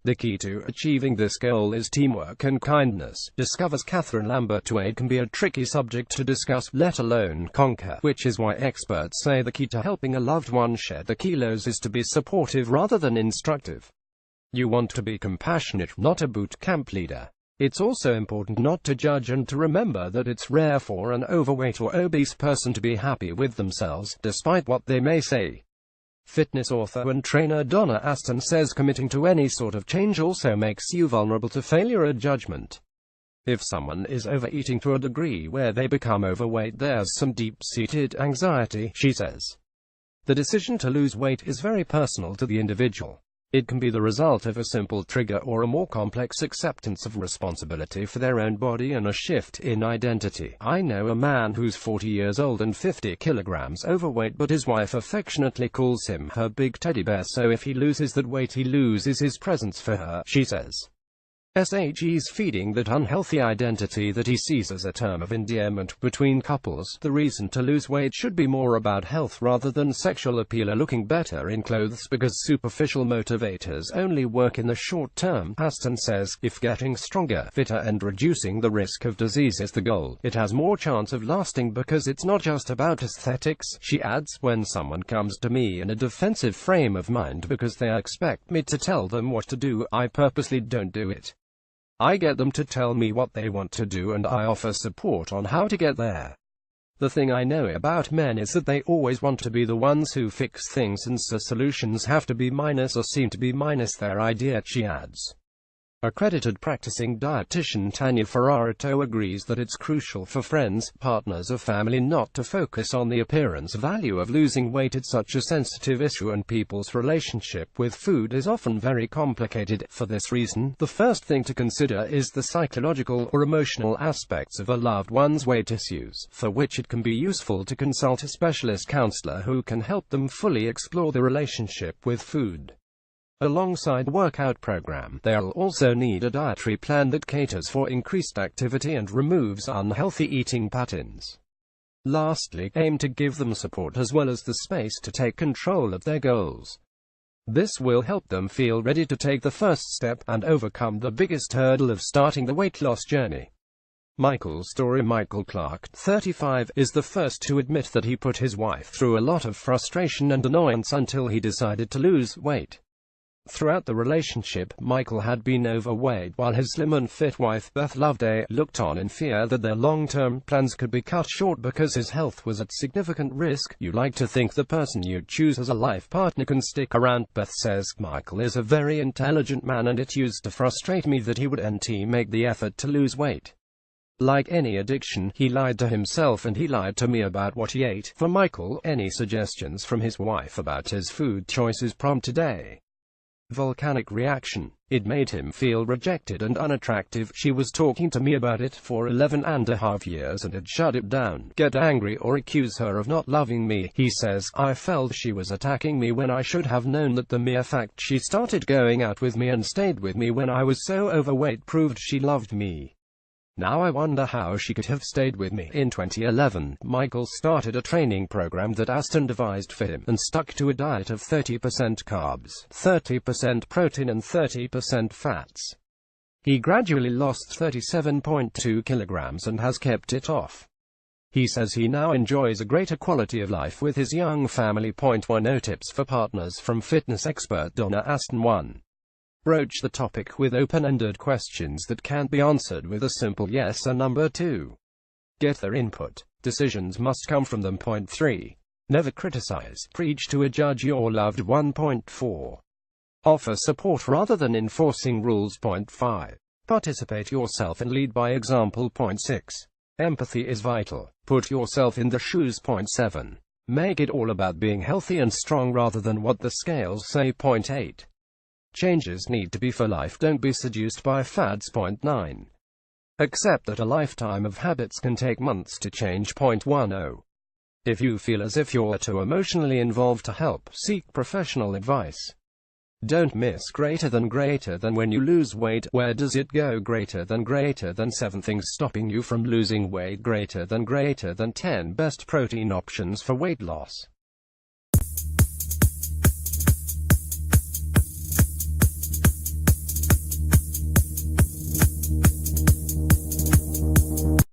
The key to achieving this goal is teamwork and kindness, discovers Catherine Lambert. Weight can be a tricky subject to discuss, let alone conquer, which is why experts say the key to helping a loved one shed the kilos is to be supportive rather than instructive. You want to be compassionate, not a boot camp leader. It's also important not to judge and to remember that it's rare for an overweight or obese person to be happy with themselves, despite what they may say. Fitness author and trainer Donna Aston says committing to any sort of change also makes you vulnerable to failure at judgment. If someone is overeating to a degree where they become overweight, there's some deep-seated anxiety, she says. The decision to lose weight is very personal to the individual. It can be the result of a simple trigger or a more complex acceptance of responsibility for their own body and a shift in identity. I know a man who's 40 years old and 50 kilograms overweight, but his wife affectionately calls him her big teddy bear, so if he loses that weight he loses his presence for her, she says. He's feeding that unhealthy identity that he sees as a term of endearment between couples. The reason to lose weight should be more about health rather than sexual appeal or looking better in clothes, because superficial motivators only work in the short term. Aston says, if getting stronger, fitter and reducing the risk of disease is the goal, it has more chance of lasting because it's not just about aesthetics. She adds, when someone comes to me in a defensive frame of mind because they expect me to tell them what to do, I purposely don't do it. I get them to tell me what they want to do and I offer support on how to get there. The thing I know about men is that they always want to be the ones who fix things, and so solutions have to be minus or seem to be minus their idea, she adds. Accredited practicing dietitian Tanya Ferrarato agrees that it's crucial for friends, partners or family not to focus on the appearance value of losing weight. It's such a sensitive issue and people's relationship with food is often very complicated. For this reason, the first thing to consider is the psychological or emotional aspects of a loved one's weight issues, for which it can be useful to consult a specialist counselor who can help them fully explore the relationship with food. Alongside workout program, they'll also need a dietary plan that caters for increased activity and removes unhealthy eating patterns. Lastly, aim to give them support as well as the space to take control of their goals. This will help them feel ready to take the first step and overcome the biggest hurdle of starting the weight loss journey. Michael's story. Michael Clark, 35, is the first to admit that he put his wife through a lot of frustration and annoyance until he decided to lose weight. Throughout the relationship, Michael had been overweight, while his slim and fit wife, Beth Loveday, looked on in fear that their long-term plans could be cut short because his health was at significant risk. You like to think the person you choose as a life partner can stick around, Beth says. Michael is a very intelligent man and it used to frustrate me that he would make the effort to lose weight. Like any addiction, he lied to himself and he lied to me about what he ate. For Michael, any suggestions from his wife about his food choices prompted a volcanic reaction. It made him feel rejected and unattractive. She was talking to me about it for 11.5 years and had shut it down. Get angry or accuse her of not loving me, he says. I felt she was attacking me when I should have known that the mere fact she started going out with me and stayed with me when I was so overweight proved she loved me. Now I wonder how she could have stayed with me. In 2011, Michael started a training program that Aston devised for him, and stuck to a diet of 30% carbs, 30% protein and 30% fats. He gradually lost 37.2 kilograms and has kept it off. He says he now enjoys a greater quality of life with his young family. 1 Tips for partners from fitness expert Donna Aston. 1. Broach the topic with open-ended questions that can't be answered with a simple yes or 2. Get their input. Decisions must come from them. 3. Never criticize, preach to or judge your loved one. 4. Offer support rather than enforcing rules. 5. Participate yourself and lead by example. 6. Empathy is vital. Put yourself in the shoes. 7. Make it all about being healthy and strong rather than what the scales say. 8. Changes need to be for life, don't be seduced by fads. 9. Accept that a lifetime of habits can take months to change. 10. If you feel as if you're too emotionally involved to help, seek professional advice. Don't miss greater than when you lose weight. Where does it go? Greater than 7 things stopping you from losing weight. Greater than 10 best protein options for weight loss.